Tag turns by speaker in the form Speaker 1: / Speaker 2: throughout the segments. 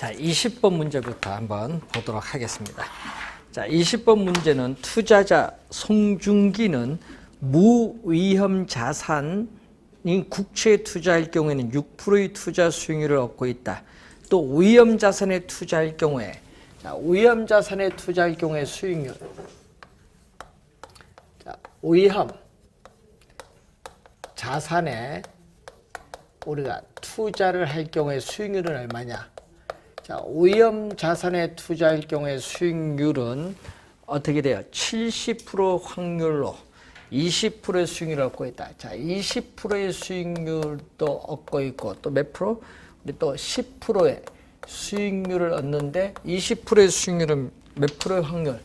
Speaker 1: 자, 20번 문제부터 한번 보도록 하겠습니다. 자, 20번 문제는 투자자 송중기는 무위험 자산인 국채에 투자할 경우에는 6%의 투자 수익률을 얻고 있다. 또 위험 자산에 투자할 경우에, 자, 위험 자산에 투자할 경우에 수익률. 자, 위험 자산에 우리가 투자를 할 경우에 수익률은 얼마냐? 자, 위험 자산에 투자할 경우에 수익률은 어떻게 돼요? 70% 확률로 20%의 수익률을 얻고 있다. 자, 20%의 수익률도 얻고 있고 또 몇 프로? 우리 또 10%의 수익률을 얻는데 20%의 수익률은 몇 프로의 확률?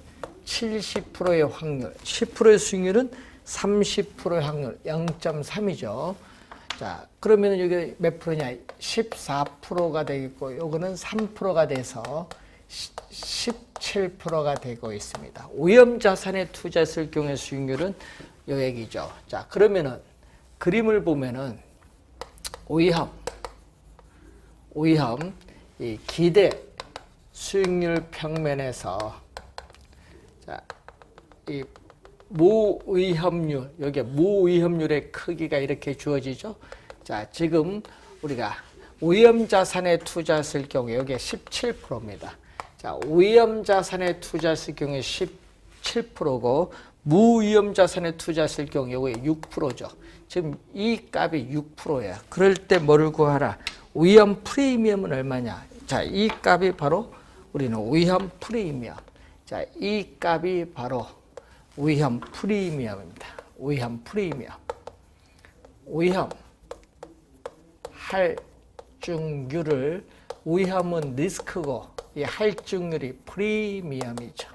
Speaker 1: 70%의 확률. 10%의 수익률은 30%의 확률. 0.3이죠. 자, 그러면 여기 몇 프로냐? 14%가 되겠고, 요거는 3%가 돼서 17%가 되고 있습니다. 위험 자산에 투자했을 경우의 수익률은 요 얘기죠. 자, 그러면은 그림을 보면은 위험, 이 기대 수익률 평면에서 자, 이 무위험률, 여기 무위험률의 크기가 이렇게 주어지죠. 자, 지금 우리가 위험 자산에 투자했을 경우에 여기에 17%입니다. 자, 위험 자산에 투자했을 경우에 17%고 무위험 자산에 투자했을 경우에 여기에 6%죠. 지금 이 값이 6%예요. 그럴 때 뭐를 구하라? 위험 프리미엄은 얼마냐? 자, 이 값이 바로 우리는 위험 프리미엄. 자, 이 값이 바로 위험 프리미엄입니다. 위험 프리미엄. 위험 할증률을, 위험은 리스크고 이 할증률이 프리미엄이죠.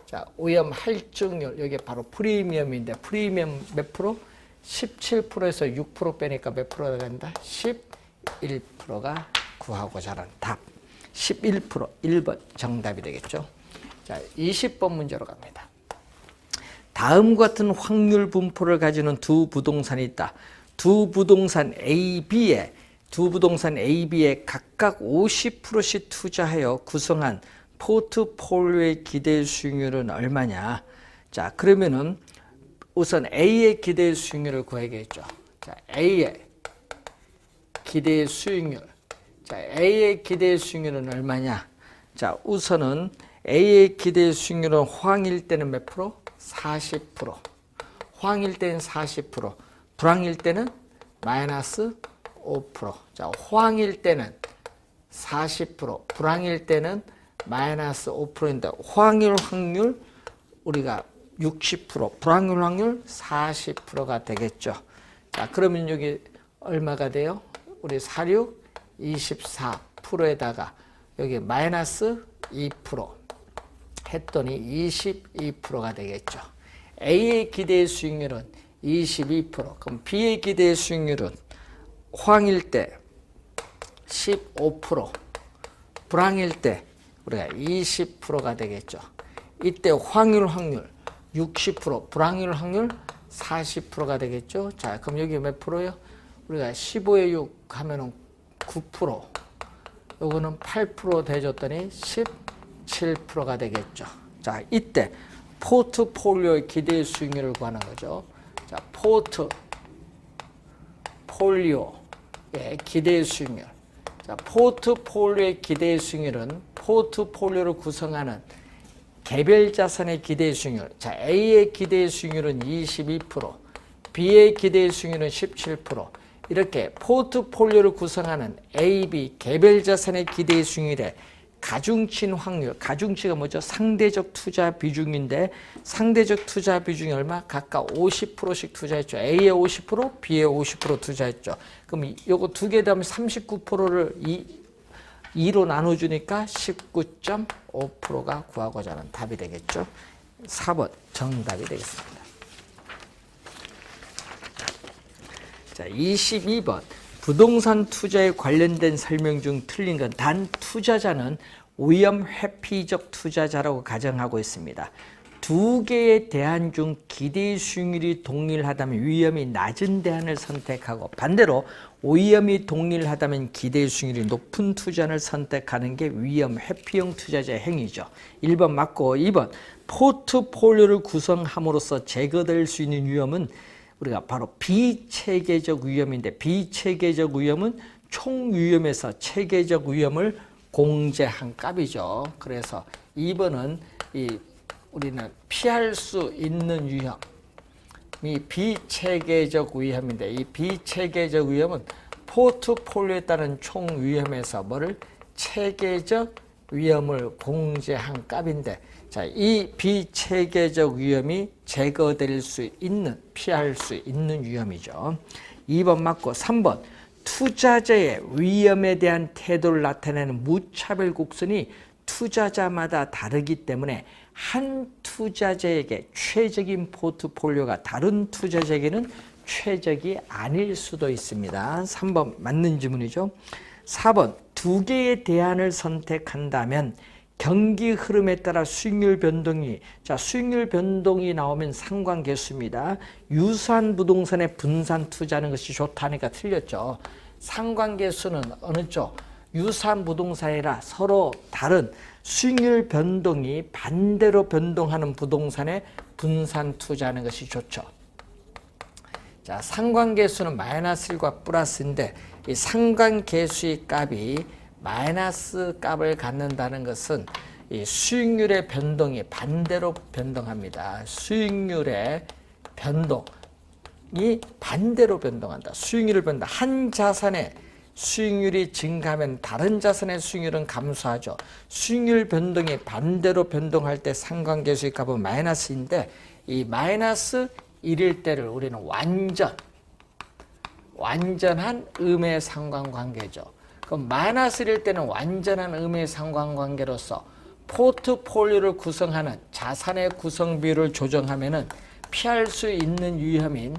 Speaker 1: 자, 위험 할증률, 여기 바로 프리미엄인데 프리미엄 몇 프로? 17%에서 6% 빼니까 몇 프로가 된다? 11%가 구하고자 하는 답. 11%, 1번 정답이 되겠죠. 자, 20번 문제로 갑니다. 다음과 같은 확률 분포를 가지는 두 부동산이 있다. 두 부동산 A, B에 각각 50%씩 투자하여 구성한 포트폴리오의 기대 수익률은 얼마냐? 자, 그러면은 우선 A의 기대 수익률을 구해야겠죠. 자, A의 기대 수익률. 자, A의 기대 수익률은 얼마냐? 자, 우선은 A의 기대 수익률은 호황일 때는 몇 프로? 40%. 호황일 때는 40%. 불황일 때는 마이너스 5%. 자, 호황일 때는 40%. 불황일 때는 마이너스 5%인데 호황일 확률 우리가 60%, 불황률 확률 40%가 되겠죠. 자, 그러면 여기 얼마가 돼요? 우리 46, 24%에다가 여기 마이너스 2% 했더니 22%가 되겠죠. A의 기대 수익률은 22%. 그럼 B의 기대 수익률은 호황일 때 15%, 불황일 때 우리가 20%가 되겠죠. 이때 호황률 확률 60%, 불황률 확률 40%가 되겠죠. 자, 그럼 여기 몇 프로요? 우리가 15에 6 하면은 9%. 요거는 8% 대줬더니 17%가 되겠죠. 자, 이때 포트폴리오의 기대 수익률을 구하는 거죠. 자, 포트폴리오의 기대 수익률. 자, 포트폴리오의 기대 수익률은 포트폴리오를 구성하는 개별 자산의 기대 수익률. 자, A의 기대 수익률은 22%, B의 기대 수익률은 17%. 이렇게 포트폴리오를 구성하는 A, B 개별 자산의 기대 수익률에 가중치인 확률, 가중치가 뭐죠? 상대적 투자 비중인데 상대적 투자 비중이 얼마? 각각 50%씩 투자했죠. A에 50%, B에 50% 투자했죠. 그럼 요거 두 개 더하면 39%를 2로 나눠주니까 19.5%가 구하고자 하는 답이 되겠죠. 4번 정답이 되겠습니다. 자, 22번. 부동산 투자에 관련된 설명 중 틀린 건 단 투자자는 위험 회피적 투자자라고 가정하고 있습니다. 두 개의 대안 중 기대 수익률이 동일하다면 위험이 낮은 대안을 선택하고 반대로 오위험이 동일하다면 기대 수익률이 높은 투자를 선택하는 게 위험 회피형 투자자의 행위죠. 1번 맞고 2번 포트폴리오를 구성함으로써 제거될 수 있는 위험은 우리가 바로 비체계적 위험인데 비체계적 위험은 총 위험에서 체계적 위험을 공제한 값이죠. 그래서 2번은 우리는 피할 수 있는 위험이 비체계적 위험인데 이 비체계적 위험은 포트폴리오에 따른 총 위험에서 뭐를 체계적 위험을 공제한 값인데 자, 이 비체계적 위험이 제거될 수 있는 피할 수 있는 위험이죠. 2번 맞고 3번 투자자의 위험에 대한 태도를 나타내는 무차별 곡선이 투자자마다 다르기 때문에 한 투자자에게 최적인 포트폴리오가 다른 투자자에게는 최적이 아닐 수도 있습니다. 3번 맞는 질문이죠. 4번 두 개의 대안을 선택한다면 경기 흐름에 따라 수익률 변동이 수익률 변동이 나오면 상관계수입니다. 유사한 부동산에 분산 투자하는 것이 좋다니까 틀렸죠. 상관계수는 어느 쪽? 유사한 부동산이라 서로 다른 수익률 변동이 반대로 변동하는 부동산에 분산 투자하는 것이 좋죠. 자, 상관계수는 마이너스 1과 플러스인데 이 상관계수의 값이 마이너스 값을 갖는다는 것은 이 수익률의 변동이 반대로 변동합니다. 수익률의 변동이 반대로 변동한다. 수익률을 변동. 한 자산의 수익률이 증가하면 다른 자산의 수익률은 감소하죠. 수익률 변동이 반대로 변동할 때 상관계수의 값은 마이너스인데 이 마이너스 1일 때를 우리는 완전한 음의 상관관계죠. 그럼 마이너스 1일 때는 완전한 음의 상관관계로서 포트폴리오를 구성하는 자산의 구성 비율을 조정하면은 피할 수 있는 위험인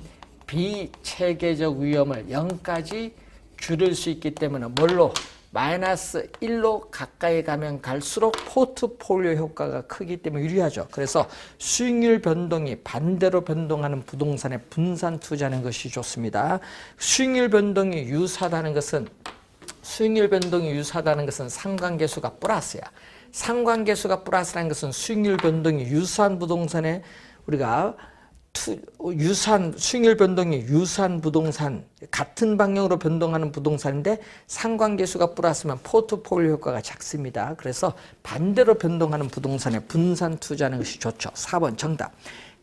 Speaker 1: 비체계적 위험을 0까지 줄일 수 있기 때문에 뭘로? 마이너스 1로 가까이 가면 갈수록 포트폴리오 효과가 크기 때문에 유리하죠. 그래서 수익률 변동이 반대로 변동하는 부동산에 분산 투자하는 것이 좋습니다. 수익률 변동이 유사하다는 것은 상관계수가 플러스야. 상관계수가 플러스라는 것은 수익률 변동이 유사한 부동산에 우리가 수익률 변동이 유사한 부동산, 같은 방향으로 변동하는 부동산인데 상관계수가 플러스면 포트폴리오 효과가 작습니다. 그래서 반대로 변동하는 부동산에 분산 투자하는 것이 좋죠. 4번 정답.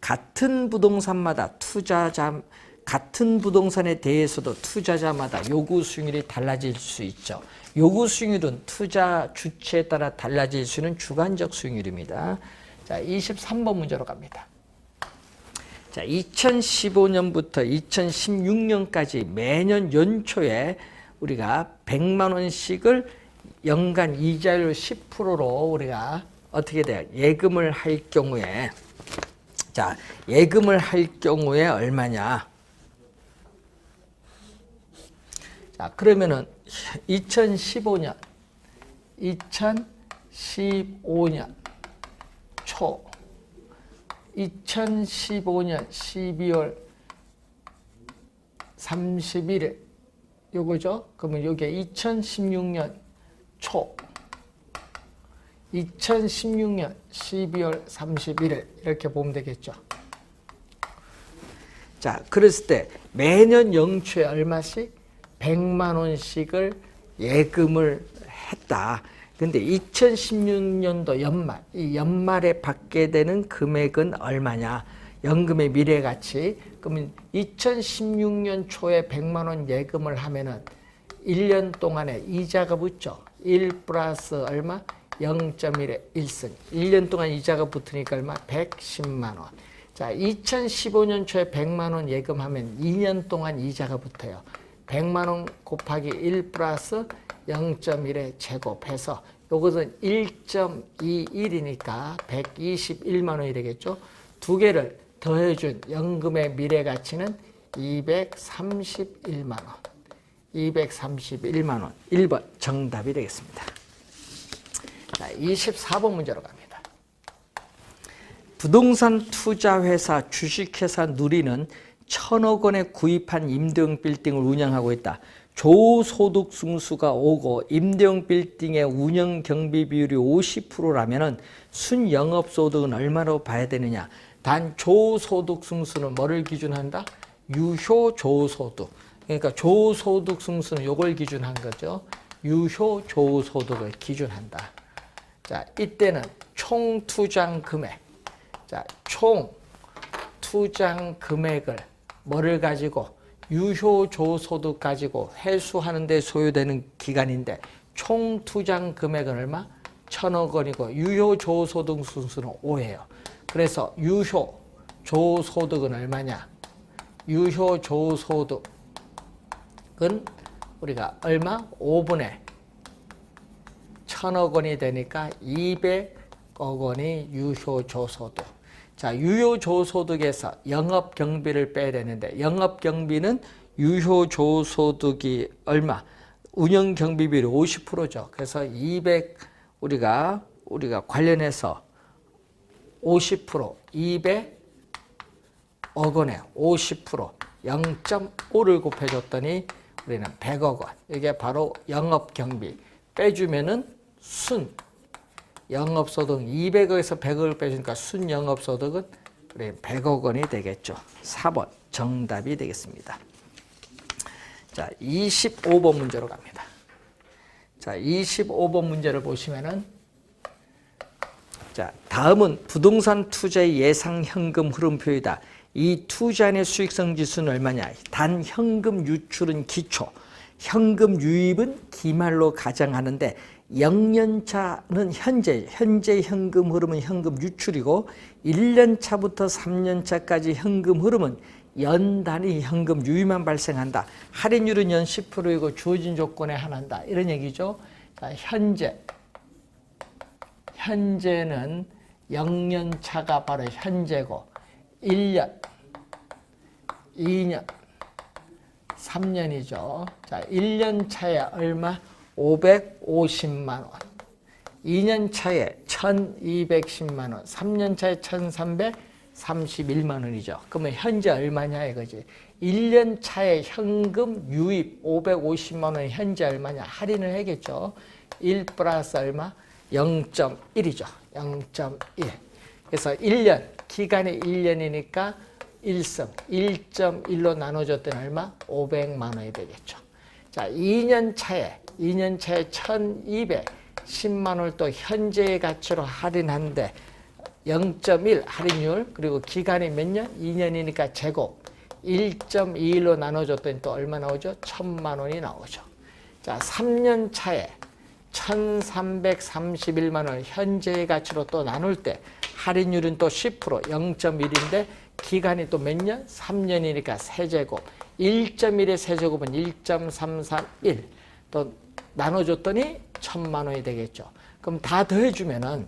Speaker 1: 같은 부동산에 대해서도 투자자마다 요구 수익률이 달라질 수 있죠. 요구 수익률은 투자 주체에 따라 달라질 수 있는 주관적 수익률입니다. 자, 23번 문제로 갑니다. 자, 2015년부터 2016년까지 매년 연초에 우리가 100만 원씩을 연간 이자율 10%로 우리가 어떻게 돼요? 예금을 할 경우에 얼마냐? 자, 그러면은 2015년 초 2015년 12월 31일 요거죠. 그러면 요게 2016년 초 2016년 12월 31일 이렇게 보면 되겠죠. 자, 그랬을 때 매년 연초에 얼마씩 100만 원씩을 예금을 했다. 근데 2016년도 연말, 이 연말에 받게 되는 금액은 얼마냐? 연금의 미래가치. 그러면 2016년 초에 100만 원 예금을 하면은 1년 동안에 이자가 붙죠. 1 플러스 얼마? 0.1의 1승. 1년 동안 이자가 붙으니까 얼마? 110만 원. 자, 2015년 초에 100만 원 예금하면 2년 동안 이자가 붙어요. 100만 원 곱하기 1 플러스 0.1의 제곱해서 요것은 1.21이니까 121만 원이 되겠죠. 두 개를 더해준 연금의 미래가치는 231만 원. 231만 원. 1번 정답이 되겠습니다. 자, 24번 문제로 갑니다. 부동산 투자회사 주식회사 누리는 1,000억 원에 구입한 임대형 빌딩을 운영하고 있다. 조소득 승수가 5고 임대형 빌딩의 운영 경비 비율이 50%라면은 순영업소득은 얼마로 봐야 되느냐. 단 조소득 승수는 뭐를 기준한다? 유효 조소득. 그러니까 조소득 승수는 요걸 기준한 거죠. 유효 조소득을 기준한다. 자, 이때는 총 투자한 금액. 자, 총 투자한 금액을 뭐를 가지고 유효 조소득 가지고 회수하는 데 소요되는 기간인데 총 투자한 금액은 얼마? 1,000억 원이고 유효 조소득 순수는 5예요. 그래서 유효 조소득은 얼마냐? 유효 조소득은 우리가 얼마? 5분의 1,000억 원이 되니까 200억 원이 유효 조소득. 자, 유효 조소득에서 영업 경비를 빼야 되는데 영업 경비는 유효 조소득이 얼마? 운영 경비 비율이 50%죠. 그래서 200 우리가 관련해서 50% 200억 원에 50% 0.5를 곱해줬더니 우리는 100억 원. 이게 바로 영업 경비. 빼주면은 순 영업소득 200억에서 100억을 빼주니까 순 영업소득은 우리 100억 원이 되겠죠. 4번 정답이 되겠습니다. 자, 25번 문제로 갑니다. 자, 25번 문제를 보시면은 자, 다음은 부동산 투자의 예상 현금 흐름표이다. 이 투자의 수익성 지수는 얼마냐? 단 현금 유출은 기초, 현금 유입은 기말로 가정하는데 0년차는 현재 현금 흐름은 현금 유출이고 1년차부터 3년차까지 현금 흐름은 연 단위 현금 유입만 발생한다. 할인율은 연 10%이고 주어진 조건에 한한다. 이런 얘기죠. 자, 현재는 0년차가 바로 현재고 1년, 2년, 3년이죠. 자, 1년 차에 얼마? 550만 원. 2년 차에 1210만 원. 3년 차에 1331만 원이죠. 그러면 현재 얼마냐 이거지. 1년 차에 현금 유입 550만 원 현재 얼마냐? 할인을 해야겠죠. 1 플러스 얼마? 0.1이죠. 0.1. 그래서 1년, 기간이 1년이니까 1승, 1.1로 나눠줬더니 얼마? 500만 원이 되겠죠. 자, 2년 차에 1210만 원을 또 현재의 가치로 할인한데 0.1 할인율, 그리고 기간이 몇 년? 2년이니까 제곱 1.21로 나눠줬더니 또 얼마 나오죠? 1,000만 원이 나오죠. 자, 3년 차에 1,331만 원 현재의 가치로 또 나눌 때 할인율은 또 10% 0.1인데 기간이 또 몇 년? 3년이니까 세제곱 1.1의 세제곱은 1.331 또 나눠줬더니 1,000만 원이 되겠죠. 그럼 다 더해주면은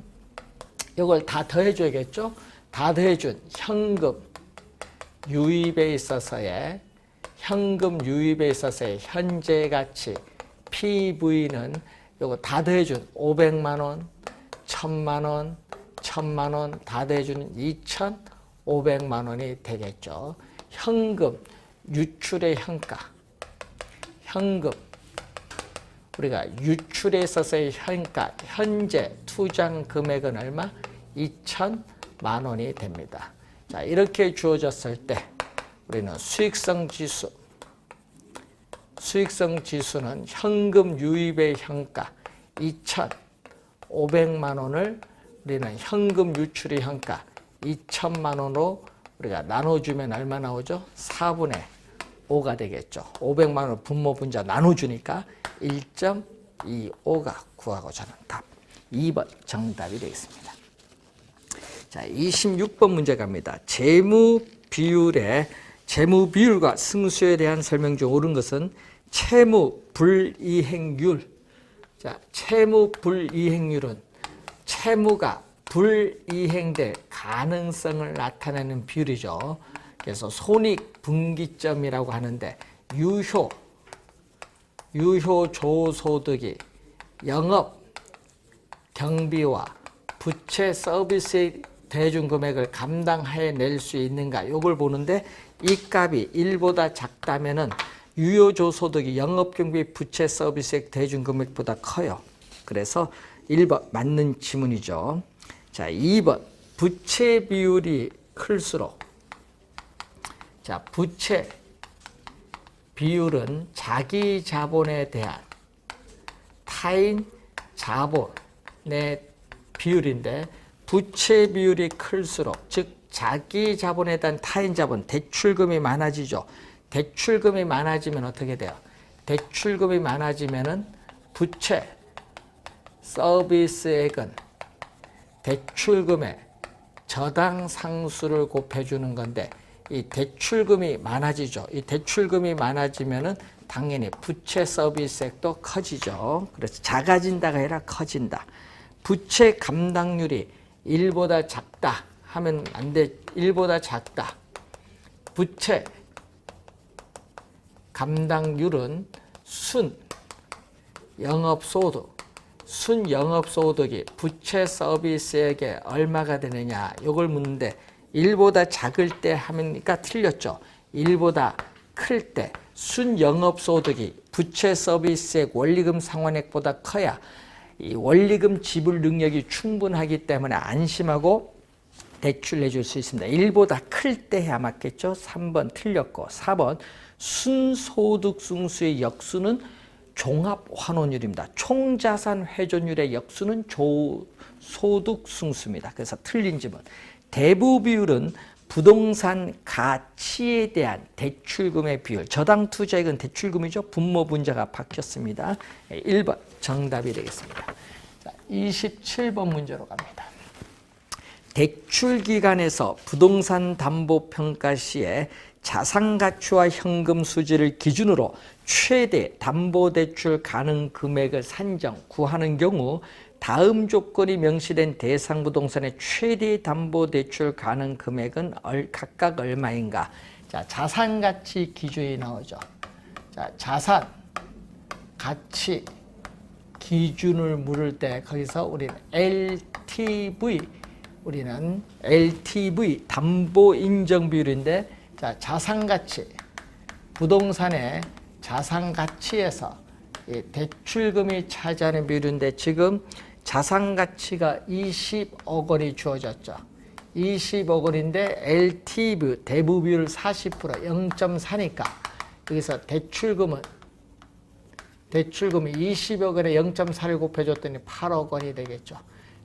Speaker 1: 이걸 다 더해줘야겠죠. 다 더해준 현금 유입에 있어서의 현재 가치 PV는 요거 다 더해준 500만 원, 1,000만 원, 1,000만 원 다 더해주는 2,500만 원이 되겠죠. 현금 유출의 현가, 현금 우리가 유출에 있어서의 현가, 현재 투자 금액은 얼마? 2,000만 원이 됩니다. 자, 이렇게 주어졌을 때 우리는 수익성 지수는 현금 유입의 현가 2,500만 원을 우리는 현금 유출의 현가 2,000만 원으로 우리가 나눠주면 얼마 나오죠? 4분의 5가 되겠죠. 500만 원 분모 분자 나눠주니까 1.25가 구하고자 하는 답. 2번 정답이 되겠습니다. 자, 26번 문제 갑니다. 재무 비율과 승수에 대한 설명 중 옳은 것은 채무 불이행률. 자, 채무 불이행률은 채무가 불이행될 가능성을 나타내는 비율이죠. 그래서 손익분기점이라고 하는데 유효 조소득이 영업 경비와 부채 서비스에 대준 금액을 감당해낼 수 있는가 요걸 보는데 이 값이 1보다 작다면은 유효조소득이 영업경비 부채 서비스액 대준 금액보다 커요. 그래서 1번 맞는 지문이죠. 자, 2번 부채 비율이 클수록 자, 부채 비율은 자기 자본에 대한 타인 자본의 비율인데 부채 비율이 클수록 즉 자기 자본에 대한 타인 자본 대출금이 많아지죠. 대출금이 많아지면 어떻게 돼요? 대출금이 많아지면은 부채 서비스액은 대출금의 저당 상수를 곱해주는 건데 이 대출금이 많아지죠. 이 대출금이 많아지면은 당연히 부채 서비스액도 커지죠. 그래서 작아진다가 아니라 커진다. 부채 감당률이 1보다 작다 하면 안 돼. 1보다 작다. 부채 감당률은 순 영업소득, 순 영업소득이 부채 서비스액에 얼마가 되느냐 이걸 묻는데 1보다 작을 때 하니까 틀렸죠. 1보다 클 때 순 영업소득이 부채 서비스액 원리금 상환액보다 커야 이 원리금 지불 능력이 충분하기 때문에 안심하고 대출 내줄 수 있습니다. 1보다 클 때 해야 맞겠죠. 3번 틀렸고 4번 순소득 승수의 역수는 종합환원율입니다. 총자산 회전율의 역수는 소득 승수입니다. 그래서 틀린 지문. 대부 비율은 부동산 가치에 대한 대출금의 비율. 저당 투자액은 대출금이죠. 분모 분자가 바뀌었습니다. 1번 정답이 되겠습니다. 자, 27번 문제로 갑니다. 대출기관에서 부동산 담보평가 시에 자산가치와 현금 수지를 기준으로 최대 담보대출 가능 금액을 산정, 구하는 경우 다음 조건이 명시된 대상 부동산의 최대 담보대출 가능 금액은 각각 얼마인가? 자, 자산가치 기준이 나오죠. 자, 자산가치 기준을 물을 때 거기서 우리는 LTV 담보 인정 비율인데 자, 자산가치 부동산의 자산가치에서 대출금이 차지하는 비율인데 지금 자산가치가 20억 원이 주어졌죠. 20억 원인데 LTV 대부 비율 40% 0.4니까 여기서 대출금이 20억 원에 0.4를 곱해줬더니 8억 원이 되겠죠.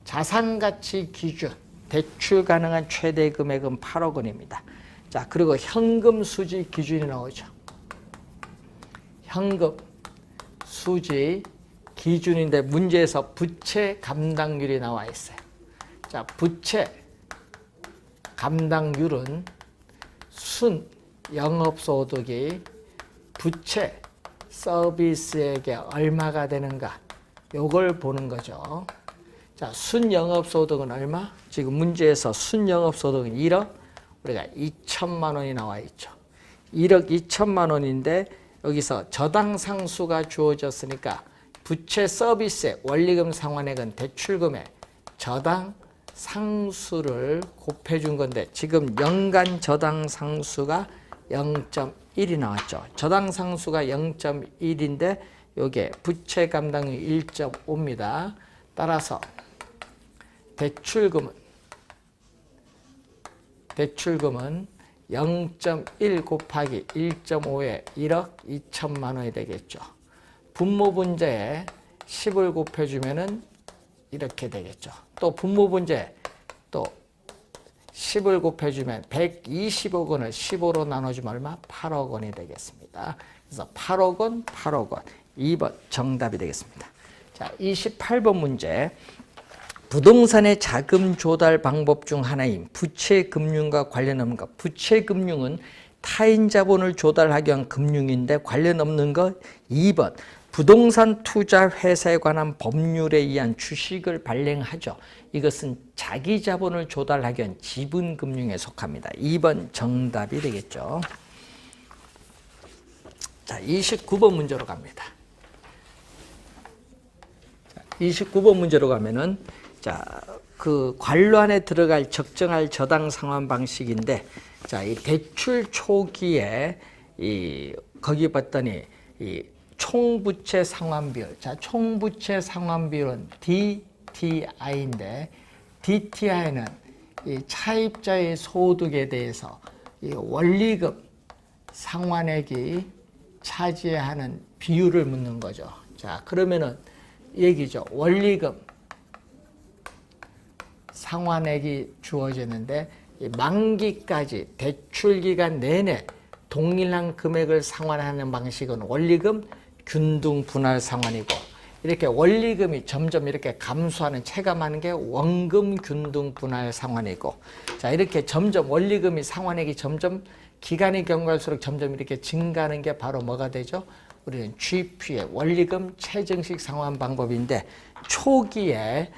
Speaker 1: 자산가치 기준 대출 가능한 최대 금액은 8억 원입니다. 자, 그리고 현금 수지 기준이 나오죠. 현금 수지 기준인데 문제에서 부채 감당률이 나와 있어요. 자, 부채 감당률은 순 영업소득이 부채 서비스액에 얼마가 되는가 요걸 보는 거죠. 자, 순 영업소득은 얼마? 지금 문제에서 순 영업소득은 1억 우리가 2천만 원이 나와 있죠. 1억 2천만 원인데 여기서 저당 상수가 주어졌으니까 부채 서비스액 원리금 상환액은 대출금의 저당 상수를 곱해준 건데 지금 연간 저당 상수가 0.1이 나왔죠. 저당 상수가 0.1인데 요게 부채 감당률 1.5입니다. 따라서 대출금은 0.1 곱하기 1.5에 1억 2천만 원이 되겠죠. 분모 분자에 10을 곱해주면은 이렇게 되겠죠. 또 분모 분자에 또 10을 곱해주면 120억 원을 15로 나눠주면 얼마? 8억 원이 되겠습니다. 그래서 8억 원, 8억 원. 2번 정답이 되겠습니다. 자, 28번 문제. 부동산의 자금 조달 방법 중 하나인 부채금융과 관련 없는 것. 부채금융은 타인 자본을 조달하기 위한 금융인데 관련 없는 것 2번. 부동산 투자 회사에 관한 법률에 의한 주식을 발행하죠. 이것은 자기 자본을 조달하기 위한 지분금융에 속합니다. 2번 정답이 되겠죠. 자, 29번 문제로 갑니다. 자, 29번 문제로 가면은 자, 그 관로 안에 들어갈 적정할 저당 상환 방식인데, 자, 이 대출 초기에 거기 봤더니 이 총부채 상환 비율. 자, 총부채 상환 비율은 DTI인데, DTI는 이 차입자의 소득에 대해서 이 원리금 상환액이 차지하는 비율을 묻는 거죠. 자, 그러면은 얘기죠. 원리금 상환액이 주어지는데 만기까지 대출 기간 내내 동일한 금액을 상환하는 방식은 원리금 균등 분할 상환이고, 이렇게 원리금이 점점 이렇게 감소하는 체감하는 게 원금 균등 분할 상환이고, 자, 이렇게 점점 원리금이 상환액이 점점 기간이 경과할수록 점점 이렇게 증가하는 게 바로 뭐가 되죠? 우리는 GP의 원리금 최정식 상환 방법인데, 초기에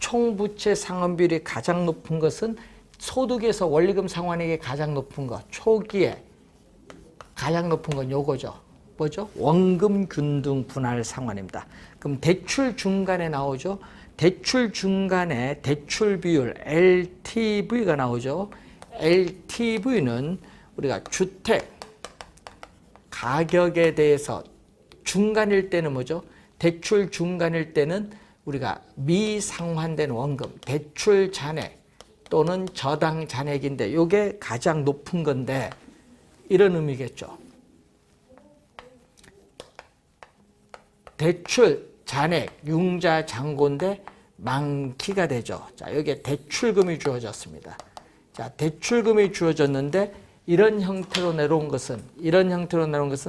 Speaker 1: 총부채 상환 비율이 가장 높은 것은 소득에서 원리금 상환액이 가장 높은 것, 초기에 가장 높은 건 요거죠. 뭐죠? 원금 균등 분할 상환입니다. 그럼 대출 중간에 나오죠. 대출 중간에 대출 비율 LTV가 나오죠. LTV는 우리가 주택 가격에 대해서 중간일 때는 뭐죠? 대출 중간일 때는 우리가 미상환된 원금, 대출 잔액 또는 저당 잔액인데 이게 가장 높은 건데, 이런 의미겠죠. 대출 잔액 융자 잔고인데 만기가 되죠. 자, 여기에 대출금이 주어졌습니다. 자, 대출금이 주어졌는데 이런 형태로 내려온 것은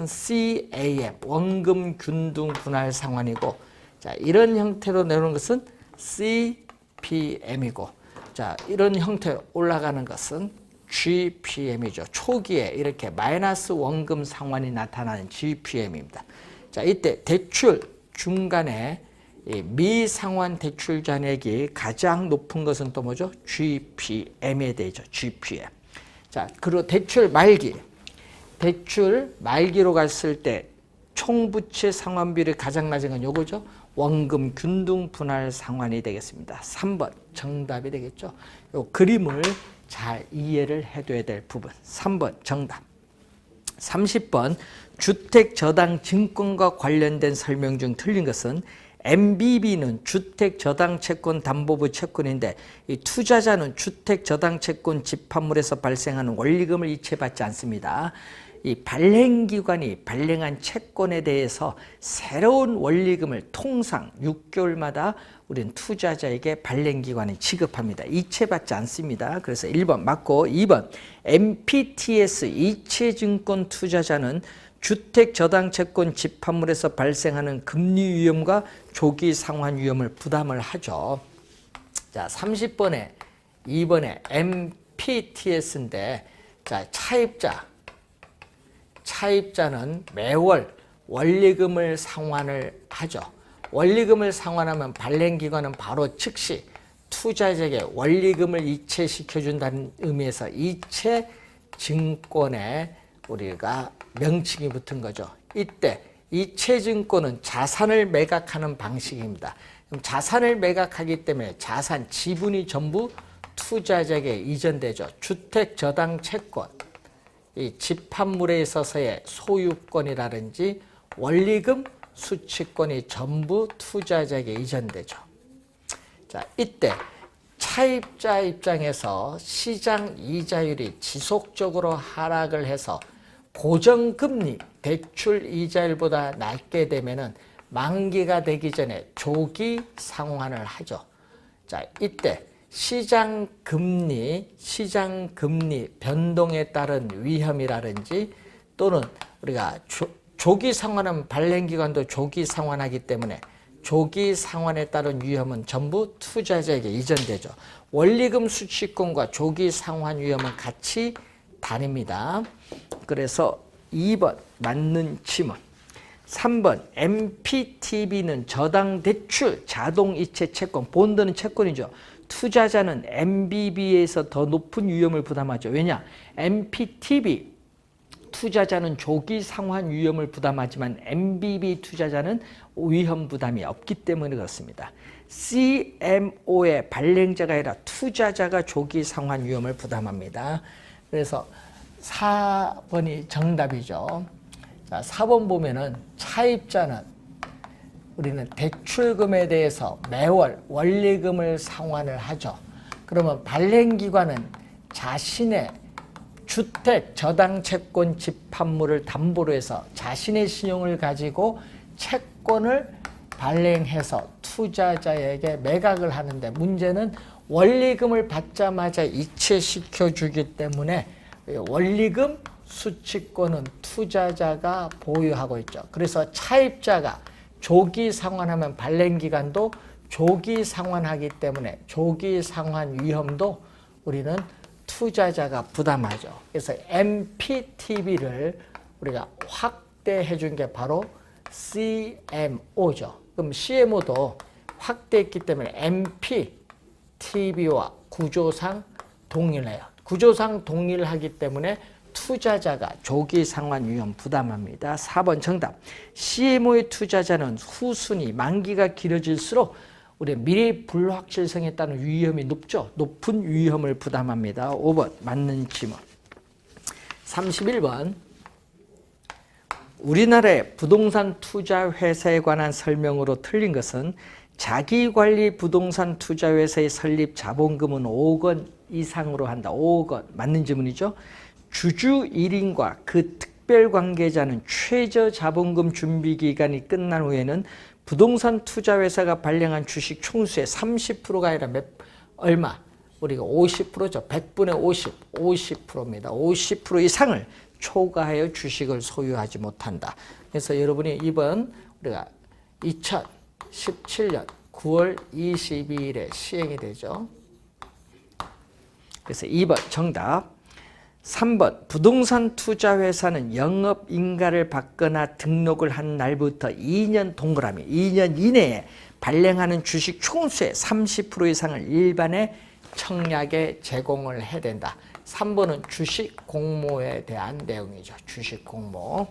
Speaker 1: CAM 원금 균등 분할 상환이고, 자, 이런 형태로 내려온 것은 CPM이고, 자, 이런 형태로 올라가는 것은 GPM이죠. 초기에 이렇게 마이너스 원금 상환이 나타나는 GPM입니다. 자, 이때 대출 중간에 미상환 대출 잔액이 가장 높은 것은 또 뭐죠? GPM에 되죠. GPM. 자, 그리고 대출 말기로 갔을 때 총부채 상환 비율이 가장 낮은 건 요거죠. 원금 균등 분할 상환이 되겠습니다. 3번 정답이 되겠죠. 요 그림을 잘 이해를 해둬야 될 부분. 3번 정답. 30번 주택 저당 증권과 관련된 설명 중 틀린 것은 MBB는 주택 저당 채권 담보부 채권인데, 이 투자자는 주택 저당 채권 집합물에서 발생하는 원리금을 이체받지 않습니다. 이 발행기관이 발행한 채권에 대해서 새로운 원리금을 통상 6개월마다 우리는 투자자에게 발행기관이 지급합니다. 이체받지 않습니다. 그래서 1번 맞고, 2번 MPTS 이체증권 투자자는 주택 저당 채권 집합물에서 발생하는 금리 위험과 조기 상환 위험을 부담을 하죠. 자, 30번에 2번에 MPTS인데, 자, 차입자는 매월 원리금을 상환을 하죠. 원리금을 상환하면 발행기관은 바로 즉시 투자자에게 원리금을 이체시켜준다는 의미에서 이체증권에 우리가 명칭이 붙은 거죠. 이때 이체증권은 자산을 매각하는 방식입니다. 그럼 자산을 매각하기 때문에 자산 지분이 전부 투자자에게 이전되죠. 주택 저당 채권, 이 집합물에 있어서의 소유권이라든지 원리금 수취권이 전부 투자자에게 이전되죠. 자, 이때 차입자 입장에서 시장 이자율이 지속적으로 하락을 해서 고정금리 대출 이자율보다 낮게 되면은 만기가 되기 전에 조기 상환을 하죠. 자, 이때 시장 금리 변동에 따른 위험이라든지, 또는 우리가 조기 상환하면 발행기관도 조기 상환하기 때문에 조기 상환에 따른 위험은 전부 투자자에게 이전되죠. 원리금 수취권과 조기 상환 위험은 같이 다닙니다. 그래서 2번 맞는 지문. 3번 MPTB는 저당 대출 자동이체 채권, 본드는 채권이죠. 투자자는 MBB에서 더 높은 위험을 부담하죠. 왜냐? MPTB 투자자는 조기 상환 위험을 부담하지만 MBB 투자자는 위험 부담이 없기 때문에 그렇습니다. CMO의 발행자가 아니라 투자자가 조기 상환 위험을 부담합니다. 그래서 4번이 정답이죠. 자, 4번 보면은 차입자는 우리는 대출금에 대해서 매월 원리금을 상환을 하죠. 그러면 발행기관은 자신의 주택 저당 채권 집합물을 담보로 해서 자신의 신용을 가지고 채권을 발행해서 투자자에게 매각을 하는데, 문제는 원리금을 받자마자 이체시켜 주기 때문에 원리금 수취권은 투자자가 보유하고 있죠. 그래서 차입자가 조기 상환하면 발행기관도 조기 상환하기 때문에 조기 상환 위험도 우리는 투자자가 부담하죠. 그래서 MPTB를 우리가 확대해 준 게 바로 CMO죠. 그럼 CMO도 확대했기 때문에 MPTB와 구조상 동일해요. 구조상 동일하기 때문에 투자자가 조기 상환 위험 부담합니다. 4번 정답. CMO의 투자자는 후순위 만기가 길어질수록 우리 미래 불확실성에 따른 위험이 높죠. 높은 위험을 부담합니다. 5번 맞는 질문. 31번. 우리나라의 부동산 투자 회사에 관한 설명으로 틀린 것은 자기관리 부동산 투자 회사의 설립 자본금은 5억 원 이상으로 한다. 5억 원 맞는 질문이죠. 주주 1인과 그 특별 관계자는 최저 자본금 준비 기간이 끝난 후에는 부동산 투자 회사가 발행한 주식 총수의 30%가 아니라 얼마? 우리가 50%죠. 100분의 50, 50%입니다. 50% 이상을 초과하여 주식을 소유하지 못한다. 그래서 여러분이 이번 우리가 2017년 9월 22일에 시행이 되죠. 그래서 2번 정답. 3번 부동산 투자 회사는 영업인가를 받거나 등록을 한 날부터 2년 동그라미 2년 이내에 발행하는 주식 총수의 30% 이상을 일반의 청약에 제공을 해야 된다. 3번은 주식 공모에 대한 내용이죠. 주식 공모.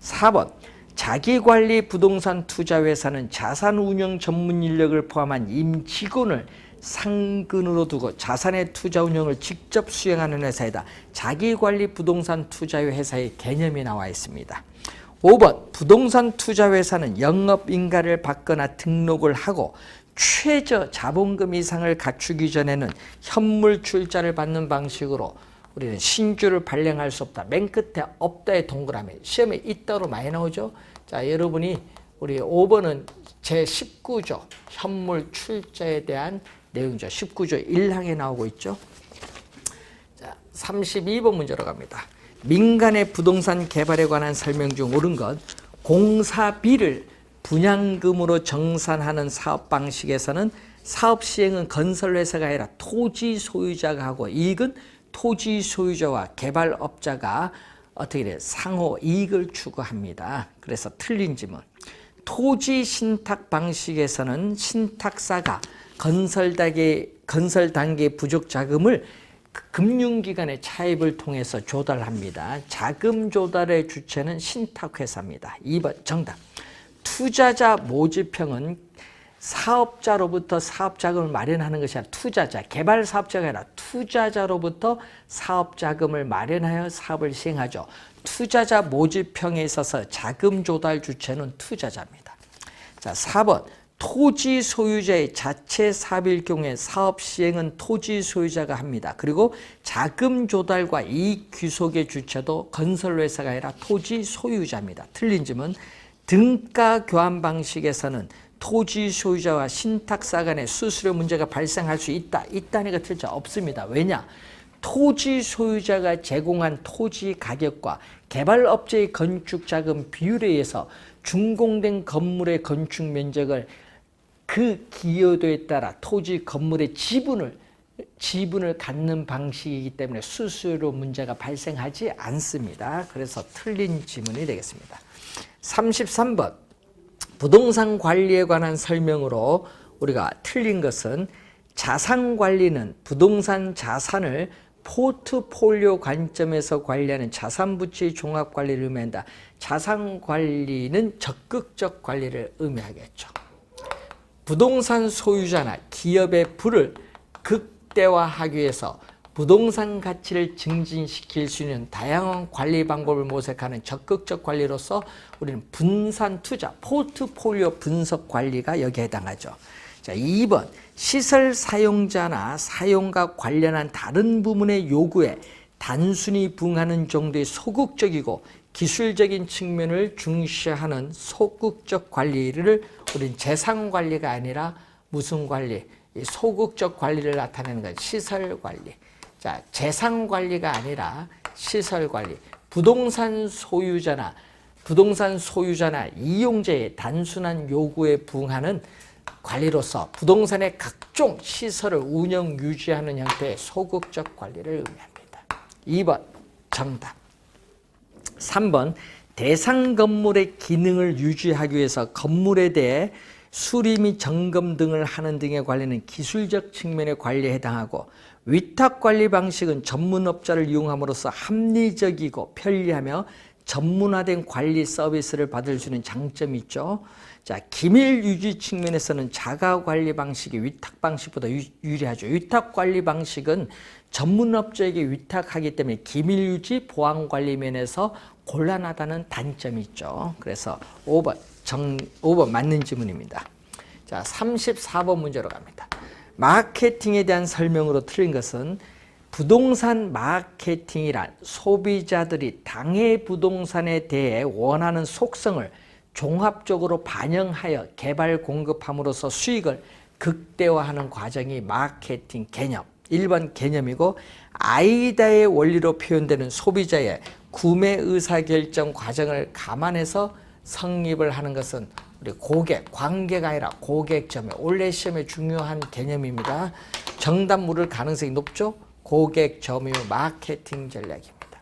Speaker 1: 4번 자기관리 부동산 투자 회사는 자산 운영 전문 인력을 포함한 임직원을 상근으로 두고 자산의 투자 운영을 직접 수행하는 회사이다. 자기관리 부동산 투자 회사의 개념이 나와 있습니다. 5번 부동산 투자 회사는 영업인가를 받거나 등록을 하고 최저 자본금 이상을 갖추기 전에는 현물 출자를 받는 방식으로 우리는 신주를 발행할 수 없다. 맨 끝에 없다의 동그라미. 시험에 있다로 많이 나오죠. 자, 여러분이 우리 5번은 제19조 현물 출자에 대한 내용이죠. 19조 1항에 나오고 있죠. 자, 32번 문제로 갑니다. 민간의 부동산 개발에 관한 설명 중 옳은 것. 공사비를 분양금으로 정산하는 사업 방식에서는 사업 시행은 건설회사가 아니라 토지 소유자가 하고 이익은 토지 소유자와 개발업자가 어떻게 돼요? 상호 이익을 추구합니다. 그래서 틀린 질문. 토지 신탁 방식에서는 신탁사가 건설 단계 부족 자금을 금융기관의 차입을 통해서 조달합니다. 자금 조달의 주체는 신탁회사입니다. 2번 정답. 투자자 모집형은 사업자로부터 사업자금을 마련하는 것이 아니라 투자자, 개발 사업자가 아니라 투자자로부터 사업자금을 마련하여 사업을 시행하죠. 투자자 모집형에 있어서 자금 조달 주체는 투자자입니다. 자, 4번. 토지 소유자의 자체 사업일 경우에 사업 시행은 토지 소유자가 합니다. 그리고 자금 조달과 이익 귀속의 주체도 건설회사가 아니라 토지 소유자입니다. 틀린 점은 등가 교환 방식에서는 토지 소유자와 신탁사 간의 수수료 문제가 발생할 수 있다. 있다니까 틀자 없습니다. 왜냐? 토지 소유자가 제공한 토지 가격과 개발업체의 건축자금 비율에 의해서 준공된 건물의 건축 면적을 그 기여도에 따라 토지 건물의 지분을 갖는 방식이기 때문에 수수료 문제가 발생하지 않습니다. 그래서 틀린 지문이 되겠습니다. 33번 부동산 관리에 관한 설명으로 우리가 틀린 것은 자산관리는 부동산 자산을 포트폴리오 관점에서 관리하는 자산부채의 종합관리를 의미한다. 자산관리는 적극적 관리를 의미하겠죠. 부동산 소유자나 기업의 부를 극대화하기 위해서 부동산 가치를 증진시킬 수 있는 다양한 관리 방법을 모색하는 적극적 관리로서 우리는 분산 투자, 포트폴리오 분석 관리가 여기에 해당하죠. 자, 2번 시설 사용자나 사용과 관련한 다른 부문의 요구에 단순히 부응하는 정도의 소극적이고 기술적인 측면을 중시하는 소극적 관리를 우리는 재산 관리가 아니라 무슨 관리? 이 소극적 관리를 나타내는 건 시설 관리. 자, 재산 관리가 아니라 시설 관리. 부동산 소유자나 이용자의 단순한 요구에 부응하는 관리로서 부동산의 각종 시설을 운영 유지하는 형태의 소극적 관리를 의미합니다. 2번 정답. 3번 대상 건물의 기능을 유지하기 위해서 건물에 대해 수리 및 점검 등을 하는 등에 관련된 기술적 측면의 관리에 해당하고, 위탁 관리 방식은 전문업자를 이용함으로써 합리적이고 편리하며 전문화된 관리 서비스를 받을 수 있는 장점이 있죠. 자, 기밀 유지 측면에서는 자가 관리 방식이 위탁 방식보다 유리하죠. 위탁 관리 방식은 전문업자에게 위탁하기 때문에 기밀 유지, 보안 관리 면에서 곤란하다는 단점이 있죠. 그래서 5번 맞는 지문입니다. 자, 34번 문제로 갑니다. 마케팅에 대한 설명으로 틀린 것은 부동산 마케팅이란 소비자들이 당해 부동산에 대해 원하는 속성을 종합적으로 반영하여 개발 공급함으로써 수익을 극대화하는 과정이 마케팅 개념. 1번 개념이고, 아이다의 원리로 표현되는 소비자의 구매 의사결정 과정을 감안해서 성립을 하는 것은 우리 고객, 관계가 아니라 고객 점유. 올해 시험에 중요한 개념입니다. 정답 물을 가능성이 높죠? 고객 점유 마케팅 전략입니다.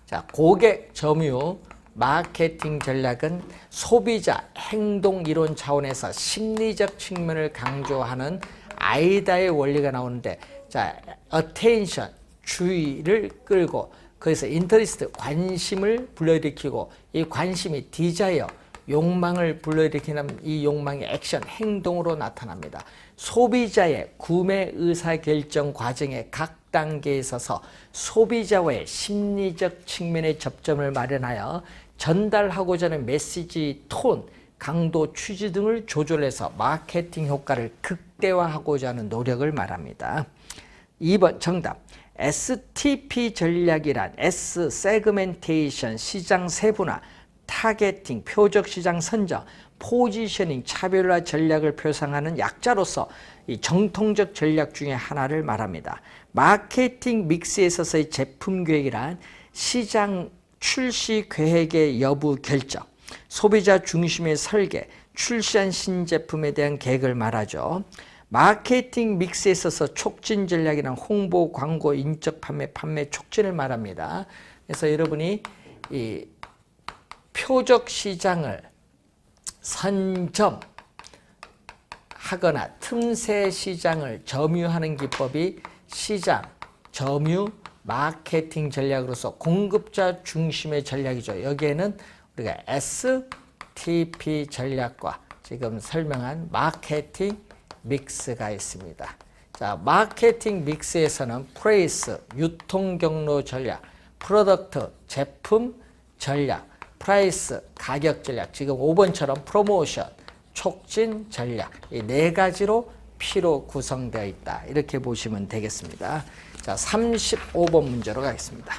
Speaker 1: 자, 고객 점유 마케팅 전략은 소비자 행동 이론 차원에서 심리적 측면을 강조하는 아이다의 원리가 나오는데, 자, attention, 주의를 끌고, 거기서 interest, 관심을 불러일으키고, 이 관심이 desire, 욕망을 불러일으키는 이 욕망의 액션, 행동으로 나타납니다. 소비자의 구매 의사결정 과정의 각 단계에 있어서 소비자와의 심리적 측면의 접점을 마련하여 전달하고자 하는 메시지 톤, 강도, 취지 등을 조절해서 마케팅 효과를 극대화하고자 하는 노력을 말합니다. 2번 정답. STP 전략이란 S, 세그멘테이션, 시장 세분화, 타겟팅, 표적 시장 선정, 포지셔닝, 차별화 전략을 표상하는 약자로서 이 정통적 전략 중에 하나를 말합니다. 마케팅 믹스에 있어서의 제품 계획이란 시장 출시 계획의 여부 결정, 소비자 중심의 설계, 출시한 신제품에 대한 계획을 말하죠. 마케팅 믹스에 있어서 촉진 전략이란 홍보, 광고, 인적 판매, 판매 촉진을 말합니다. 그래서 여러분이 이 표적 시장을 선점하거나 틈새 시장을 점유하는 기법이 시장, 점유, 마케팅 전략으로서 공급자 중심의 전략이죠. 여기에는 우리가 STP 전략과 지금 설명한 마케팅 믹스가 있습니다. 자, 마케팅 믹스에서는 프레이스, 유통 경로 전략, 프로덕트, 제품 전략, 프라이스, 가격 전략, 지금 5번처럼 프로모션, 촉진 전략, 이 네 가지로 P로 구성되어 있다. 이렇게 보시면 되겠습니다. 자, 35번 문제로 가겠습니다.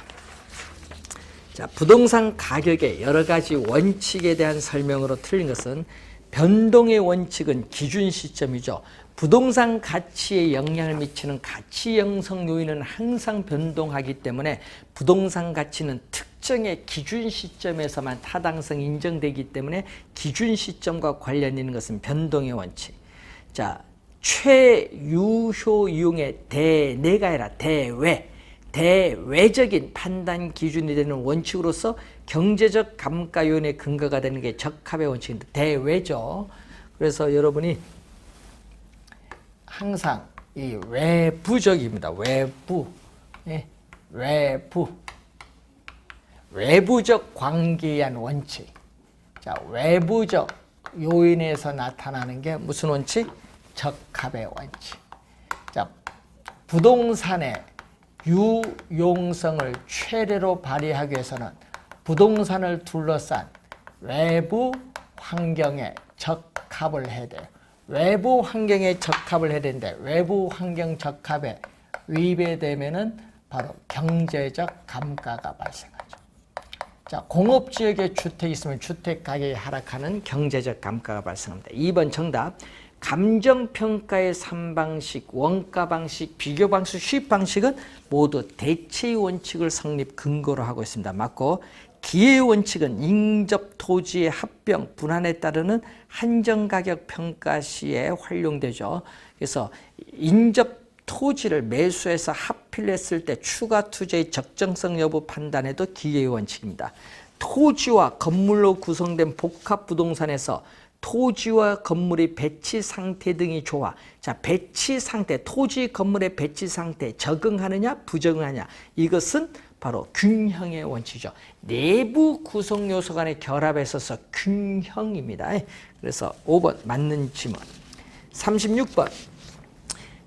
Speaker 1: 자, 부동산 가격의 여러 가지 원칙에 대한 설명으로 틀린 것은 변동의 원칙은 기준 시점이죠. 부동산 가치에 영향을 미치는 가치 형성 요인은 항상 변동하기 때문에 부동산 가치는 특정의 기준 시점에서만 타당성이 인정되기 때문에 기준 시점과 관련 있는 것은 변동의 원칙. 자, 최유효 이용의 대내가 아니라 대외적인 판단 기준이 되는 원칙으로서 경제적 감가 요인의 근거가 되는 게 적합의 원칙인데 대외죠. 그래서 여러분이 항상 이 외부적입니다. 외부적 관계에 의한 원칙. 자, 외부적 요인에서 나타나는 게 무슨 원칙? 적합의 원칙. 자, 부동산의 유용성을 최대로 발휘하기 위해서는 부동산을 둘러싼 외부 환경에 적합을 해야 돼요. 외부 환경에 적합을 해야 되는데 외부 환경 적합에 위배되면은 바로 경제적 감가가 발생하죠. 자, 공업지역에 주택이 있으면 주택 가격이 하락하는 경제적 감가가 발생합니다. 2번 정답. 감정평가의 3방식, 원가 방식, 비교 방식, 수입 방식은 모두 대체의 원칙을 성립 근거로 하고 있습니다. 맞고, 기회의 원칙은 인접 토지의 합병, 분할에 따르는 한정가격 평가 시에 활용되죠. 그래서 인접 토지를 매수해서 합필했을 때 추가 투자의 적정성 여부 판단에도 기회의 원칙입니다. 토지와 건물로 구성된 복합 부동산에서 토지와 건물의 배치 상태 등이 좋아. 자, 배치 상태, 토지 건물의 배치 상태 적응하느냐 부적응하냐, 이것은 바로 균형의 원칙이죠. 내부 구성 요소 간의 결합에 있어서 균형입니다. 그래서 5번 맞는 질문. 36번.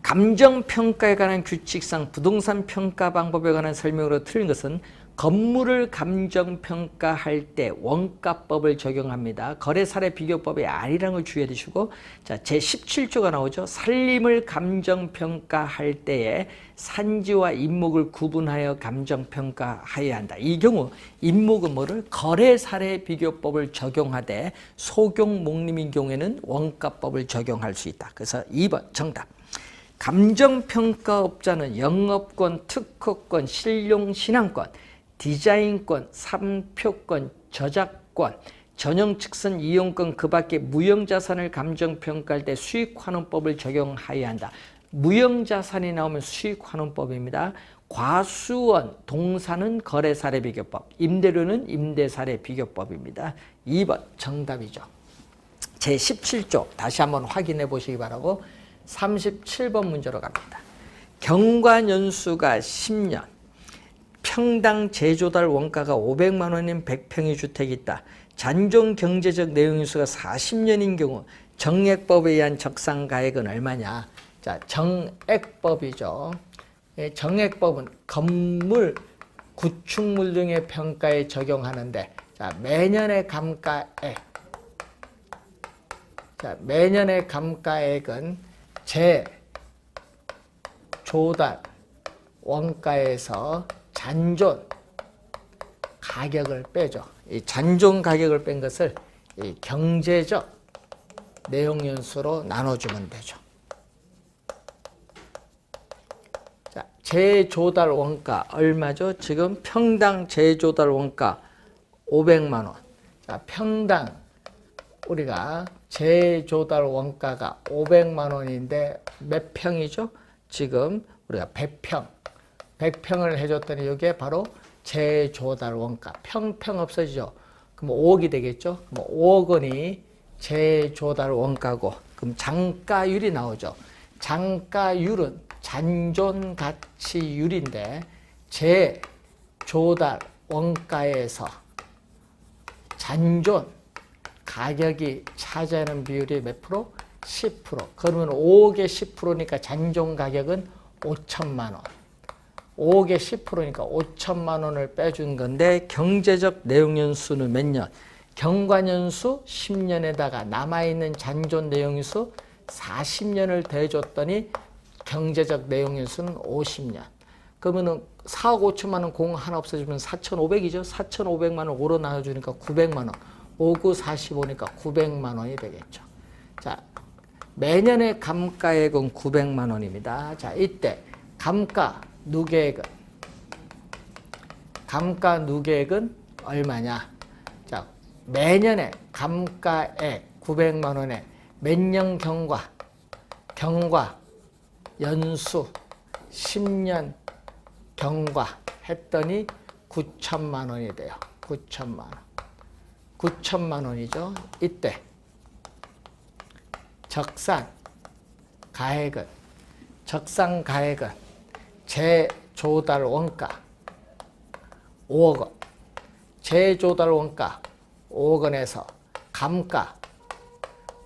Speaker 1: 감정평가에 관한 규칙상 부동산 평가 방법에 관한 설명으로 틀린 것은 건물을 감정평가할 때 원가법을 적용합니다. 거래사례 비교법의 R이라는 걸 주의해 두시고, 자, 제17조가 나오죠. 산림을 감정평가할 때에 산지와 인목을 구분하여 감정평가해야 한다. 이 경우 인목은 뭐를? 거래사례 비교법을 적용하되 소경 목림인 경우에는 원가법을 적용할 수 있다. 그래서 2번 정답. 감정평가업자는 영업권, 특허권, 실용 신앙권, 디자인권, 상표권, 저작권, 전용 측선 이용권 그 밖에 무형자산을 감정평가할 때 수익환원법을 적용해야 한다. 무형자산이 나오면 수익환원법입니다. 과수원, 동사는 거래사례 비교법, 임대료는 임대사례 비교법입니다. 2번 정답이죠. 제17조 다시 한번 확인해 보시기 바라고 37번 문제로 갑니다. 경과연수가 10년, 평당 제조달 원가가 500만 원인 100평의 주택이 있다. 잔존 경제적 내용인수가 40년인 경우 정액법에 의한 적상가액은 얼마냐? 자, 정액법이죠. 정액법은 건물, 구축물 등의 평가에 적용하는데, 자, 매년의 감가액. 자, 매년의 감가액은 제조달 원가에서 잔존 가격을 빼죠. 이 잔존 가격을 뺀 것을 이 경제적 내용연수로 나눠주면 되죠. 자, 제조달 원가 얼마죠? 지금 평당 제조달 원가 500만 원. 자, 평당 우리가 제조달 원가가 500만 원인데 몇 평이죠? 지금 우리가 100평. 100평을 해줬더니 이게 바로 제조달 원가. 평 없어지죠? 그럼 5억이 되겠죠? 그럼 5억 원이 제조달 원가고, 그럼 장가율이 나오죠. 장가율은 잔존가치율인데 제조달 원가에서 잔존 가격이 차지하는 비율이 몇 프로? 10%. 그러면 5억에 10%니까 잔존 가격은 5천만 원. 5억에 10%니까 5천만 원을 빼준 건데, 경제적 내용연수는 몇 년? 경과연수 10년에다가 남아있는 잔존 내용연수 40년을 더해줬더니 경제적 내용연수는 50년. 그러면은 4억 5천만 원 공 하나 없어지면 4,500이죠. 4,500만 원 5로 나눠주니까 900만 원. 5, 9, 45니까 900만 원이 되겠죠. 자, 매년의 감가액은 900만 원입니다. 자, 이때 감가 누계액은 얼마냐? 자, 매년의 감가액 900만 원에 몇 년 경과 연수 10년 경과 했더니 9천만 원이 돼요. 9천만 원. 9천만 원이죠. 이때 적산 가액은 제조달 원가 5억 원, 제조달 원가 5억 원에서 감가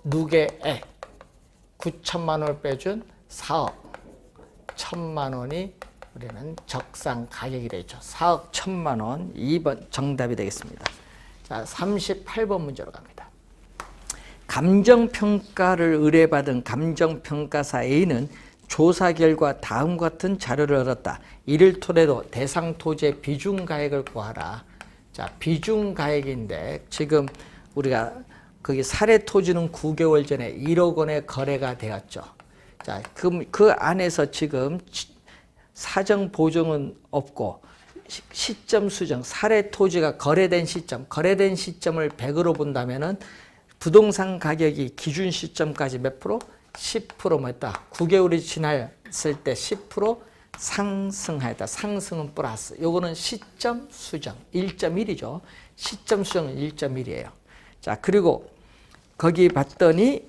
Speaker 1: 누계액 9천만 원을 빼준 4억 1천만 원이 우리는 적상 가격이 되죠. 4억 1천만 원. 2번 정답이 되겠습니다. 자, 38번 문제로 갑니다. 감정평가를 의뢰받은 감정평가사 A는 조사 결과 다음과 같은 자료를 얻었다. 이를 토대로 대상 토지의 비중가액을 구하라. 자, 비중가액인데 지금 우리가 거기 사례 토지는 9개월 전에 1억 원에 거래가 되었죠. 자, 그럼 그 안에서 지금 사정 보정은 없고 시점 수정, 사례 토지가 거래된 시점을 100으로 본다면은 부동산 가격이 기준 시점까지 몇 프로? 10% 뭐였다? 9개월이 지났을 때 10% 상승하였다. 상승은 플러스. 요거는 시점 수정 1.1이죠. 시점 수정은 1.1이에요. 자, 그리고 거기 봤더니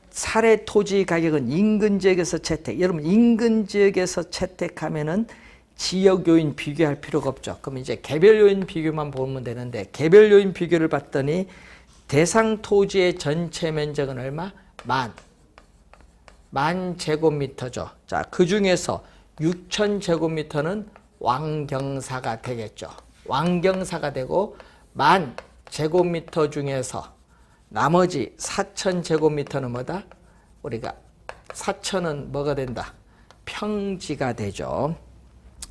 Speaker 1: 사례 토지 가격은 인근 지역에서 채택. 여러분 인근 지역에서 채택하면은 지역 요인 비교할 필요가 없죠. 그럼 이제 개별 요인 비교만 보면 되는데 개별 요인 비교를 봤더니 대상 토지의 전체 면적은 얼마? 만 제곱미터죠. 자, 그 중에서 6천 제곱미터는 왕경사가 되겠죠. 왕경사가 되고 만 제곱미터 중에서 나머지 4천 제곱미터는 뭐다? 우리가 4천은 뭐가 된다? 평지가 되죠.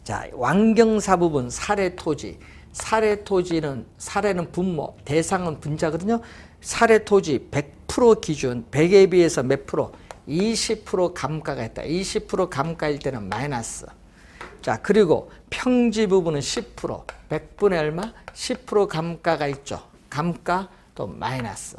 Speaker 1: 자, 왕경사 부분 사례 토지. 사례 토지는 사례는 분모, 대상은 분자거든요. 사례 토지 100% 기준, 100에 비해서 몇 프로? 20% 감가가 있다. 20% 감가일 때는 마이너스. 자, 그리고 평지 부분은 10%, 100분의 얼마? 10% 감가가 있죠. 감가 또 마이너스.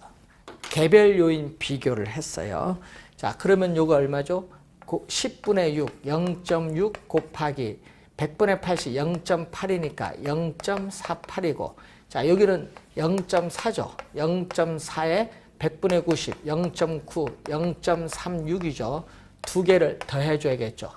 Speaker 1: 개별 요인 비교를 했어요. 자, 그러면 요거 얼마죠? 10분의 6, 0.6 곱하기 100분의 80, 0.8이니까 0.48이고, 자, 여기는 0.4죠. 0.4에 100분의 90, 0.9, 0.36이죠. 두 개를 더해줘야겠죠.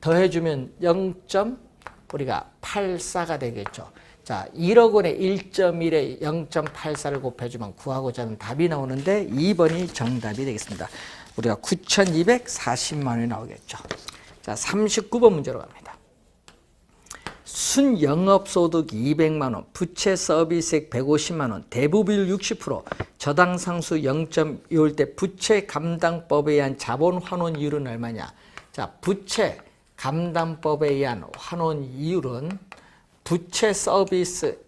Speaker 1: 더해주면 0.84가 되겠죠. 자, 1억 원에 1.1에 0.84를 곱해주면 구하고자 하는 답이 나오는데 2번이 정답이 되겠습니다. 우리가 9,240만 원이 나오겠죠. 자, 39번 문제로 갑니다. 순영업소득 200만 원, 부채 서비스액 150만 원, 대부비율 60%, 저당상수 0.2올 때 부채 감당법에 의한 자본 환원 이율은 얼마냐? 자, 부채 감당법에 의한 환원 이율은 부채 서비스액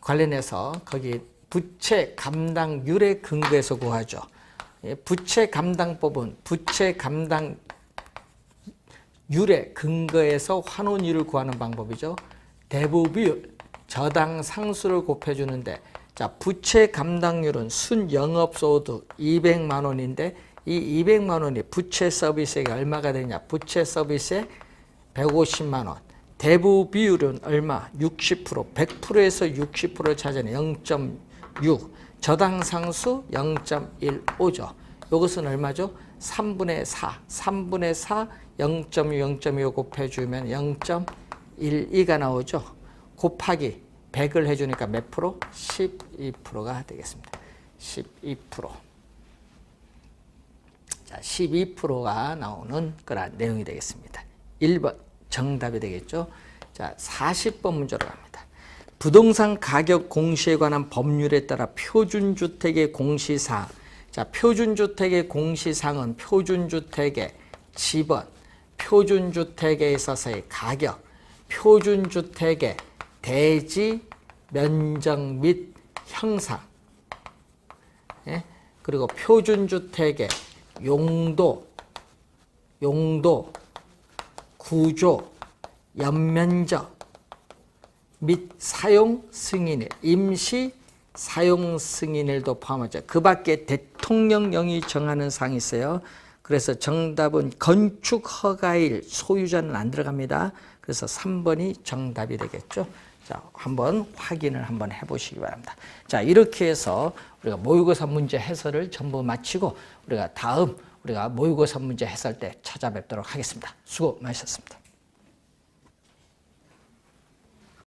Speaker 1: 관련해서 거기 부채 감당률에 근거해서 구하죠. 부채 감당법은 부채 감당 율에 근거해서 환원율을 구하는 방법이죠. 대부비율, 저당 상수를 곱해주는데, 자, 부채 감당률은 순영업소득 200만 원인데 이 200만 원이 부채 서비스액이 얼마가 되냐? 부채 서비스액 150만 원. 대부비율은 얼마? 60%. 100%에서 60%를 차지하는 0.6. 저당 상수 0.15죠. 이것은 얼마죠? 3분의 4. 3분의 4, 0.6, 0.25 곱해주면 0.12가 나오죠. 곱하기 100을 해주니까 몇 프로? 12%가 되겠습니다. 12%. 자, 12%가 나오는 그런 내용이 되겠습니다. 1번 정답이 되겠죠. 자, 40번 문제로 갑니다. 부동산 가격 공시에 관한 법률에 따라 표준주택의 공시사항. 자, 표준주택의 공시사항은 표준주택의 지번, 표준주택에 있어서의 가격, 표준주택의 대지, 면적 및 형상, 예? 그리고 표준주택의 용도, 구조, 연면적 및 사용 승인일, 임시 사용 승인일도 포함하죠. 그 밖에 대통령령이 정하는 사항이 있어요. 그래서 정답은 건축 허가일, 소유자는 안 들어갑니다. 그래서 3번이 정답이 되겠죠. 자, 한번 확인을 한번 해보시기 바랍니다. 자, 이렇게 해서 우리가 모의고사 문제 해설을 전부 마치고 우리가 다음 우리가 모의고사 문제 해설 때 찾아뵙도록 하겠습니다. 수고 많으셨습니다.